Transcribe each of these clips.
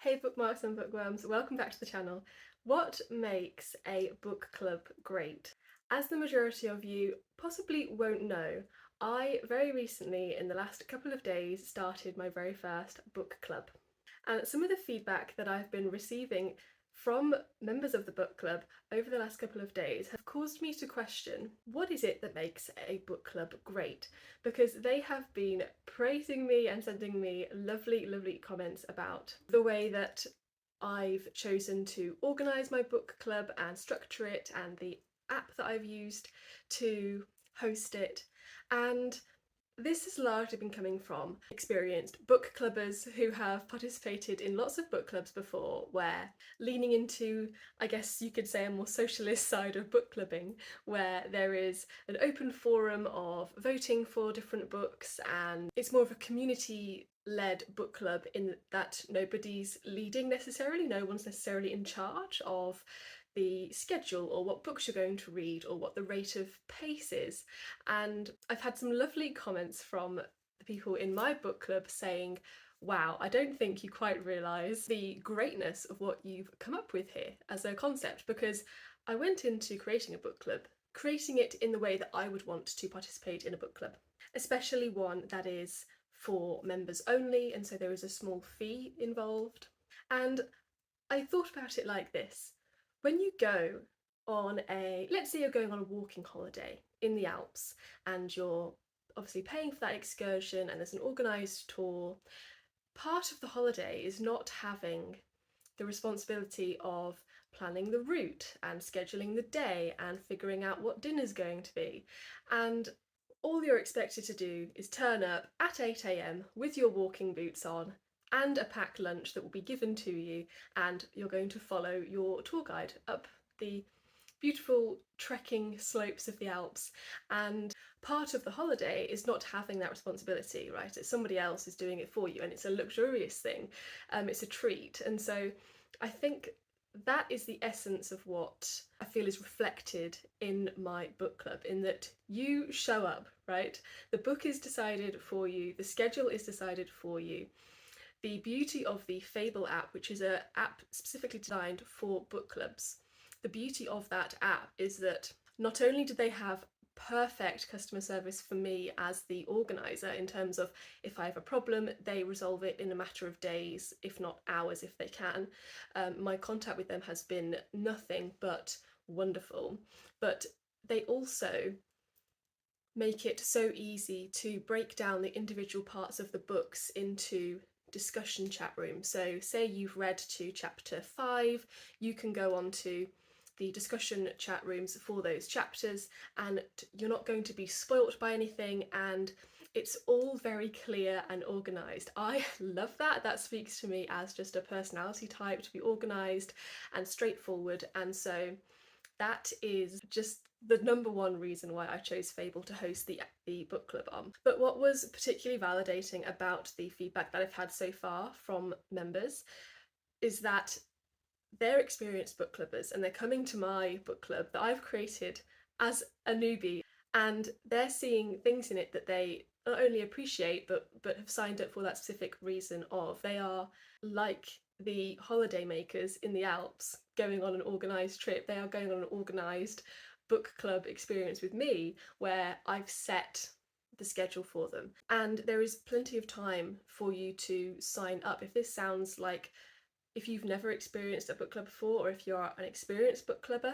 Hey bookmarks and bookworms, welcome back to the channel. What makes a book club great? As the majority of you possibly won't know, I very recently, in the last couple of days, started my very first book club. And some of the feedback that I've been receiving from members of the book club over the last couple of days have caused me to question what is it that makes a book club great, because they have been praising me and sending me lovely comments about the way that I've chosen to organise my book club and structure it, and the app that I've used to host it. And this has largely been coming from experienced book clubbers who have participated in lots of book clubs before, where leaning into, I guess you could say, a more socialist side of book clubbing, where there is an open forum of voting for different books, and it's more of a community-led book club in that nobody's leading necessarily, no one's necessarily in charge of the schedule or what books you're going to read or what the rate of pace is. And I've had some lovely comments from the people in my book club saying, wow, I don't think you quite realise the greatness of what you've come up with here as a concept, because I went into creating a book club, creating it in the way that I would want to participate in a book club, especially one that is for members only, and so there is a small fee involved. And I thought about it like this. When you go on let's say you're going on a walking holiday in the Alps, and you're obviously paying for that excursion and there's an organised tour, part of the holiday is not having the responsibility of planning the route and scheduling the day and figuring out what dinner's going to be. And all you're expected to do is turn up at 8 a.m. with your walking boots on and a packed lunch that will be given to you, and you're going to follow your tour guide up the beautiful trekking slopes of the Alps. And part of the holiday is not having that responsibility, right? It's somebody else is doing it for you, and it's a luxurious thing. It's a treat. And so I think that is the essence of what I feel is reflected in my book club, in that you show up, right? The book is decided for you, the schedule is decided for you. The beauty of the Fable app, which is an app specifically designed for book clubs, the beauty of that app is that not only do they have perfect customer service for me as the organiser, in terms of if I have a problem, they resolve it in a matter of days, if not hours if they can. My contact with them has been nothing but wonderful, but they also make it so easy to break down the individual parts of the books into discussion chat rooms. So say you've read to chapter 5, you can go on to the discussion chat rooms for those chapters, and you're not going to be spoilt by anything, and it's all very clear and organised. I love that. That speaks to me as just a personality type, to be organised and straightforward, and so that is just the number one reason why I chose Fable to host the book club on. But what was particularly validating about the feedback that I've had so far from members is that they're experienced book clubbers, and they're coming to my book club that I've created as a newbie, and they're seeing things in it that they not only appreciate but have signed up for that specific reason of. They are like the holiday makers in the Alps going on an organised trip. They are going on an organised book club experience with me, where I've set the schedule for them, and there is plenty of time for you to sign up. If this sounds like, if you've never experienced a book club before, or if you're an experienced book clubber,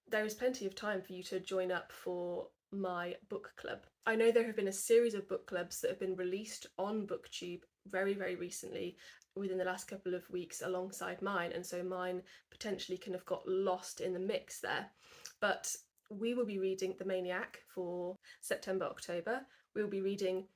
there is plenty of time for you to join up for my book club. I know there have been a series of book clubs that have been released on BookTube very recently, within the last couple of weeks, alongside mine, and so mine potentially can have got lost in the mix there. But we will be reading The Maniac for September, October. We'll be reading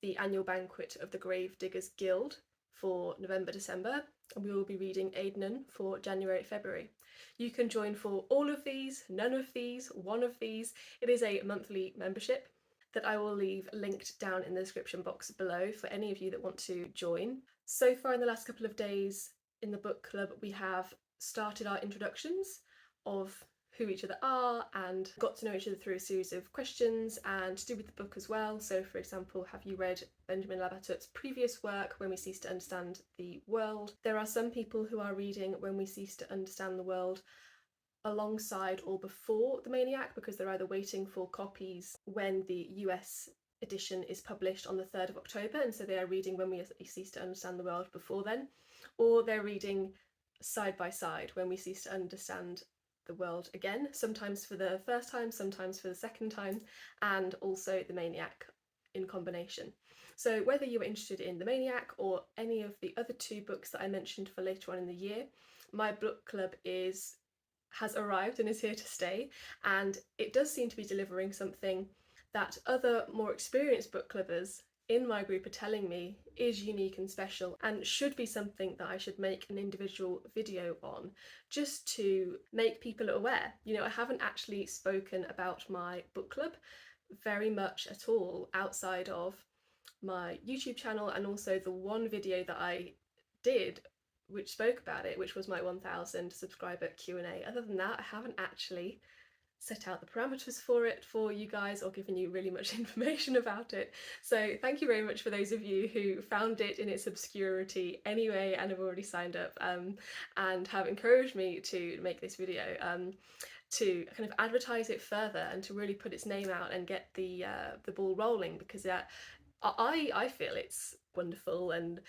The Annual Banquet of the Grave Diggers Guild for November, December, and we will be reading Aidenon for January, February. You can join for all of these, none of these, one of these. It is a monthly membership that I will leave linked down in the description box below for any of you that want to join. So far in the last couple of days in the book club, we have started our introductions of who each other are and got to know each other through a series of questions and to do with the book as well. So for example, have you read Benjamin Labatut's previous work, When We Cease to Understand the World? There are some people who are reading When We Cease to Understand the World alongside or before The Maniac, because they're either waiting for copies when the US edition is published on the 3rd of October, and so they are reading When We Cease to Understand the World before then, or they're reading side by side When We Cease to Understand the World again, sometimes for the first time, sometimes for the second time, and also The Maniac in combination. So whether you're interested in The Maniac or any of the other 2 books that I mentioned for later on in the year, my book club has arrived and is here to stay, and it does seem to be delivering something that other more experienced book clubbers in my group are telling me is unique and special and should be something that I should make an individual video on, just to make people aware. You know, I haven't actually spoken about my book club very much at all outside of my YouTube channel, and also the one video that I did which spoke about it, which was my 1000 subscriber Q&A. Other than that, I haven't actually set out the parameters for it for you guys or given you really much information about it. So thank you very much for those of you who found it in its obscurity anyway and have already signed up and have encouraged me to make this video, to kind of advertise it further and to really put its name out and get the ball rolling, because I feel it's wonderful and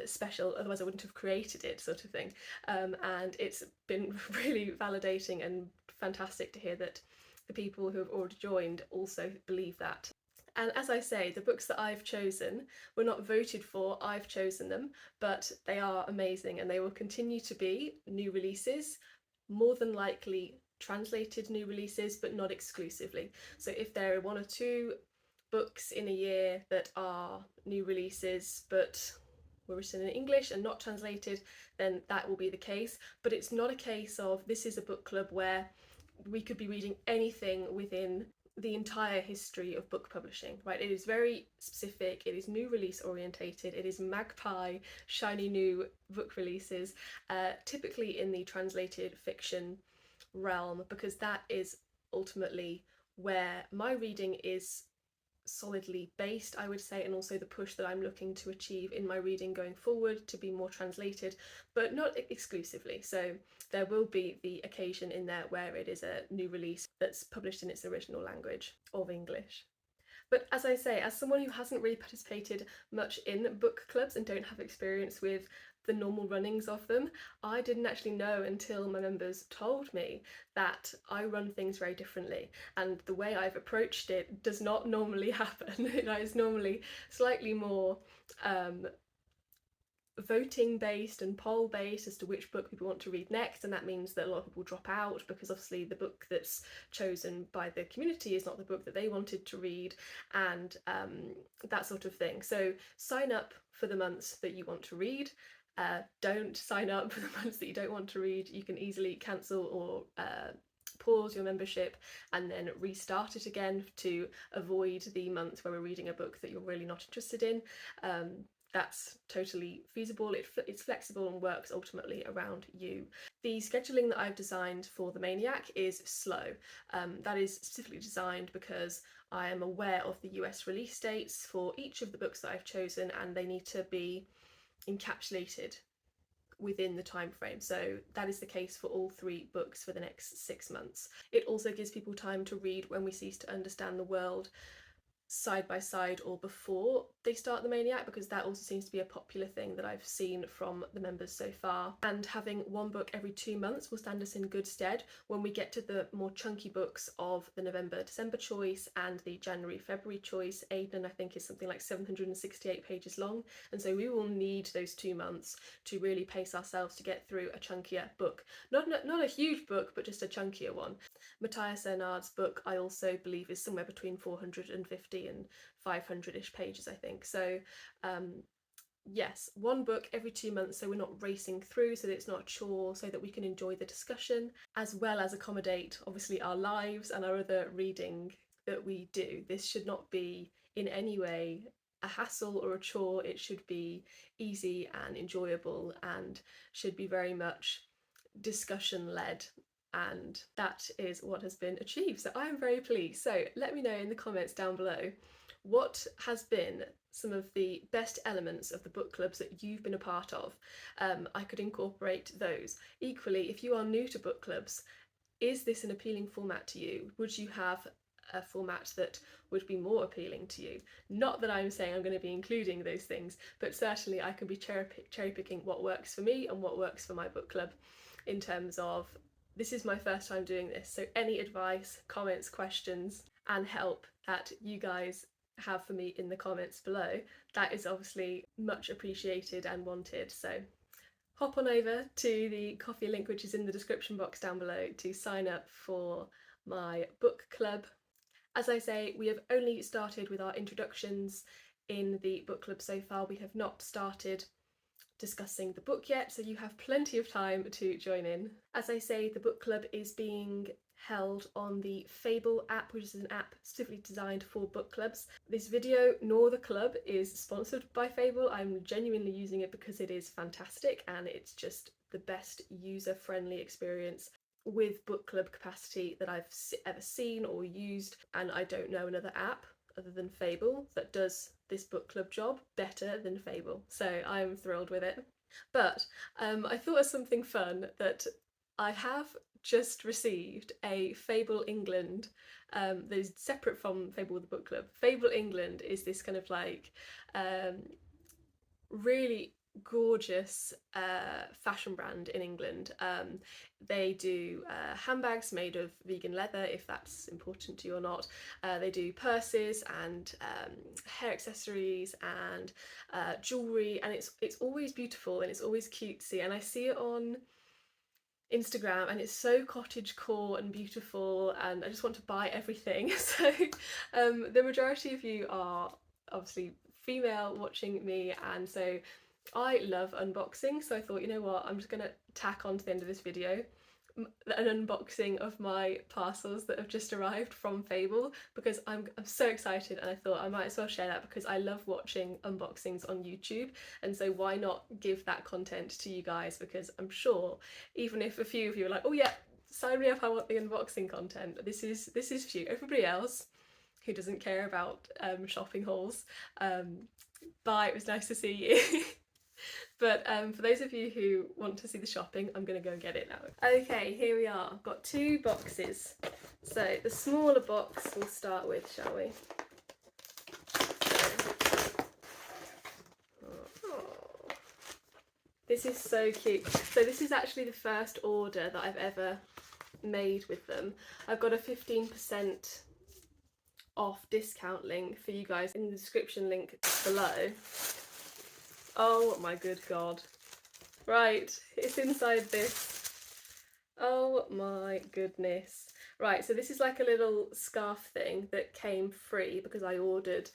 special, otherwise I wouldn't have created it, sort of thing. And it's been really validating and fantastic to hear that the people who have already joined also believe that. And as I say, the books that I've chosen were not voted for, I've chosen them, but they are amazing and they will continue to be new releases, more than likely translated new releases, but not exclusively. So if there are 1 or 2 books in a year that are new releases but were written in English and not translated, then that will be the case. But it's not a case of this is a book club where we could be reading anything within the entire history of book publishing, right? It is very specific, it is new release orientated, it is magpie, shiny new book releases, typically in the translated fiction realm, because that is ultimately where my reading is solidly based, I would say, and also the push that I'm looking to achieve in my reading going forward to be more translated, but not exclusively. So there will be the occasion in there where it is a new release that's published in its original language of English. But as I say, as someone who hasn't really participated much in book clubs and don't have experience with the normal runnings of them, I didn't actually know until my members told me that I run things very differently, and the way I've approached it does not normally happen. It is normally slightly more voting based and poll based as to which book people want to read next, and that means that a lot of people drop out because obviously the book that's chosen by the community is not the book that they wanted to read, and that sort of thing. So sign up for the months that you want to read. Don't sign up for the months that you don't want to read. You can easily cancel or pause your membership and then restart it again to avoid the month where we're reading a book that you're really not interested in. That's totally feasible, it's flexible and works ultimately around you. The scheduling that I've designed for The Maniac is slow. That is specifically designed because I am aware of the US release dates for each of the books that I've chosen, and they need to be encapsulated within the time frame. So that is the case for all 3 books for the next 6 months. It also gives people time to read When We Cease to Understand the World side by side or before they start The Maniac, because that also seems to be a popular thing that I've seen from the members so far. And having 1 book every 2 months will stand us in good stead when we get to the more chunky books of the November-December choice and the January-February choice. Aiden, I think, is something like 768 pages long, and so we will need those 2 months to really pace ourselves to get through a chunkier book. Not a huge book, but just a chunkier one. Matthias Ernard's book, I also believe, is somewhere between 450 and 500-ish pages, I think. So yes, 1 book every 2 months, so we're not racing through, so that it's not a chore, so that we can enjoy the discussion as well as accommodate obviously our lives and our other reading that we do. This should not be in any way a hassle or a chore. It should be easy and enjoyable and should be very much discussion led and that is what has been achieved. So I am very pleased. So let me know in the comments down below what has been some of the best elements of the book clubs that you've been a part of. I could incorporate those. Equally, if you are new to book clubs, is this an appealing format to you? Would you have a format that would be more appealing to you? Not that I'm saying I'm going to be including those things, but certainly I can be cherry picking what works for me and what works for my book club, in terms of this is my first time doing this, so any advice, comments, questions and help that you guys have for me in the comments below, that is obviously much appreciated and wanted. So hop on over to the Ko-fi link, which is in the description box down below, to sign up for my book club. As I say, we have only started with our introductions in the book club so far. We have not started discussing the book yet, so you have plenty of time to join in. As I say, the book club is being held on the Fable app, which is an app specifically designed for book clubs. This video nor the club is sponsored by Fable. I'm genuinely using it because it is fantastic and it's just the best user-friendly experience with book club capacity that I've ever seen or used, and I don't know another app other than Fable that does this book club job better than Fable, so I'm thrilled with it. But I thought of something fun, that I have just received a Fable England that is separate from Fable the Book Club. Fable England is this kind of like really gorgeous fashion brand in England. They do handbags made of vegan leather, if that's important to you or not. They do purses and hair accessories and jewellery, and it's always beautiful and it's always cutesy, and I see it on Instagram and it's so cottagecore and beautiful and I just want to buy everything. So the majority of you are obviously female watching me, and so I love unboxing, so I thought, you know what, I'm just going to tack on to the end of this video an unboxing of my parcels that have just arrived from Fable, because I'm so excited, and I thought I might as well share that because I love watching unboxings on YouTube, and so why not give that content to you guys, because I'm sure even if a few of you are like, oh yeah, sign me up, I want the unboxing content, this is for you. Everybody else who doesn't care about shopping hauls, bye, it was nice to see you. But for those of you who want to see the shopping, I'm going to go and get it now. Okay, here we are. I've got two boxes. So the smaller box we'll start with, shall we? Oh, this is so cute. So this is actually the first order that I've ever made with them. I've got a 15% off discount link for you guys in the description link below. Oh my good god. Right, it's inside this. Oh my goodness. Right, so this is like a little scarf thing that came free because I ordered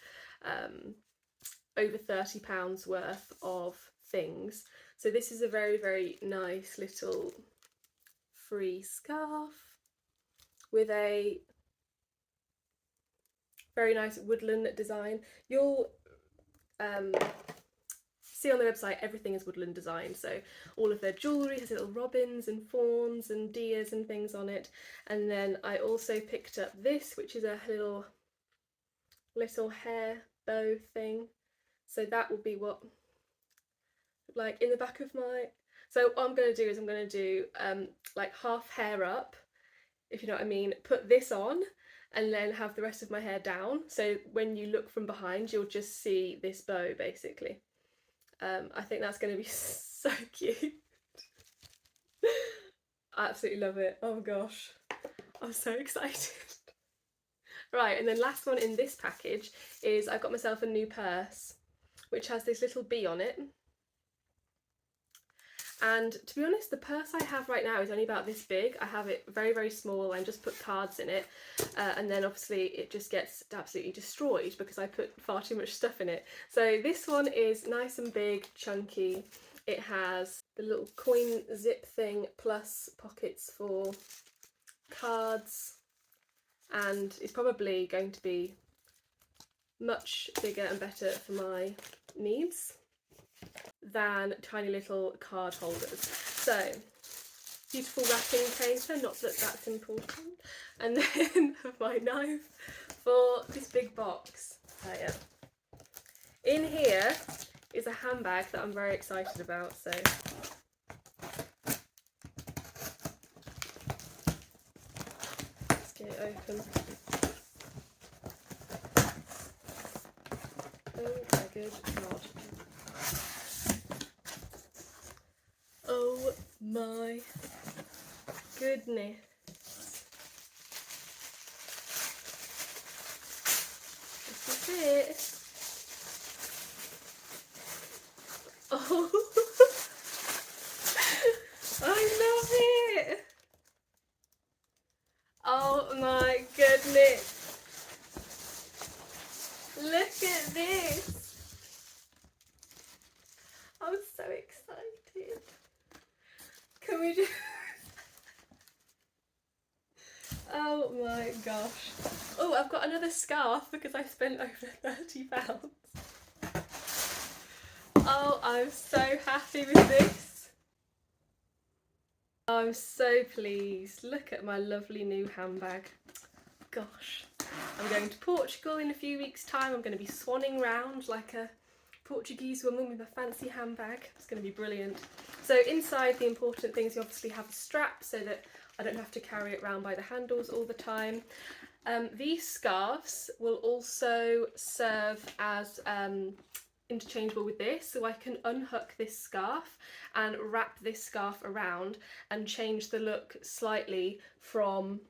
over £30 worth of things. So this is a very, very nice little free scarf with a very nice woodland design. You'll see on the website everything is woodland design, so all of their jewellery has little robins and fawns and deers and things on it. And then I also picked up this, which is a little hair bow thing, so that will be what, like in the back of my, so what I'm going to do is I'm going to do like half hair up, if you know what I mean, put this on and then have the rest of my hair down, so when you look from behind you'll just see this bow basically. I think that's going to be so cute. I absolutely love it. Oh gosh, I'm so excited. Right, and then last one in this package is I got myself a new purse, which has this little bee on it. And to be honest, the purse I have right now is only about this big. I have it very, very small and just put cards in it. And then obviously it just gets absolutely destroyed because I put far too much stuff in it. So this one is nice and big, chunky. It has the little coin zip thing plus pockets for cards. And it's probably going to be much bigger and better for my needs than tiny little card holders. So beautiful wrapping paper, not that that's important, and then my knife for this big box. Yeah. In here is a handbag that I'm very excited about, so let's get it open. Oh my good god. Oh my goodness. This is it. Oh, I love it. Oh my goodness. Look at this. I'm so excited. Can we just... Oh my gosh. Oh, I've got another scarf because I spent over £30. Oh, I'm so happy with this. I'm so pleased. Look at my lovely new handbag. Gosh. I'm going to Portugal in a few weeks' time. I'm going to be swanning round like a Portuguese woman with a fancy handbag. It's going to be brilliant. So inside the important things, you obviously have a strap so that I don't have to carry it around by the handles all the time. These scarves will also serve as interchangeable with this, so I can unhook this scarf and wrap this scarf around and change the look slightly from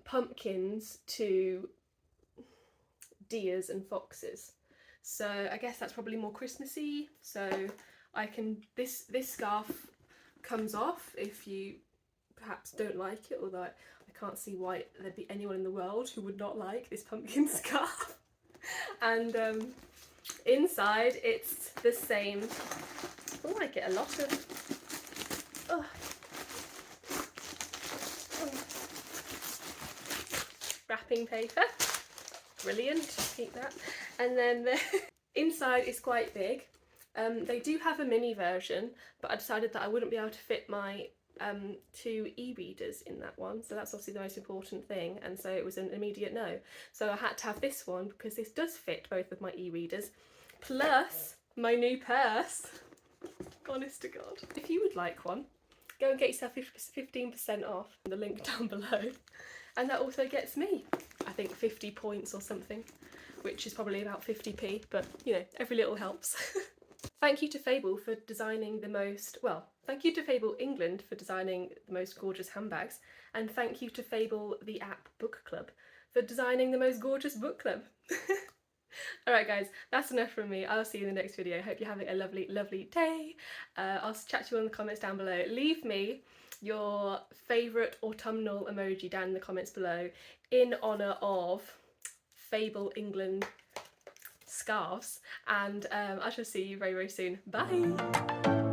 pumpkins to deers and foxes. So I guess that's probably more Christmassy. So I can, this scarf comes off if you perhaps don't like it, although I can't see why there'd be anyone in the world who would not like this pumpkin scarf. And inside it's the same. Oh, I get a lot of wrapping paper. Brilliant, keep that. And then the inside is quite big. They do have a mini version, but I decided that I wouldn't be able to fit my 2 e-readers in that one, so that's obviously the most important thing, and so it was an immediate no. So I had to have this one because this does fit both of my e-readers, plus my new purse. Honest to God. If you would like one, go and get yourself 15% off, the link down below. And that also gets me, I think, 50 points or something, which is probably about 50p, but you know, every little helps. Thank you to Fable for designing the most, well, thank you to Fable England for designing the most gorgeous handbags, and thank you to Fable the app book club for designing the most gorgeous book club. Alright guys, that's enough from me. I'll see you in the next video. Hope you're having a lovely, lovely day. I'll chat to you in the comments down below. Leave me your favourite autumnal emoji down in the comments below in honour of Fable England scarves, and I shall see you very, very soon. Bye!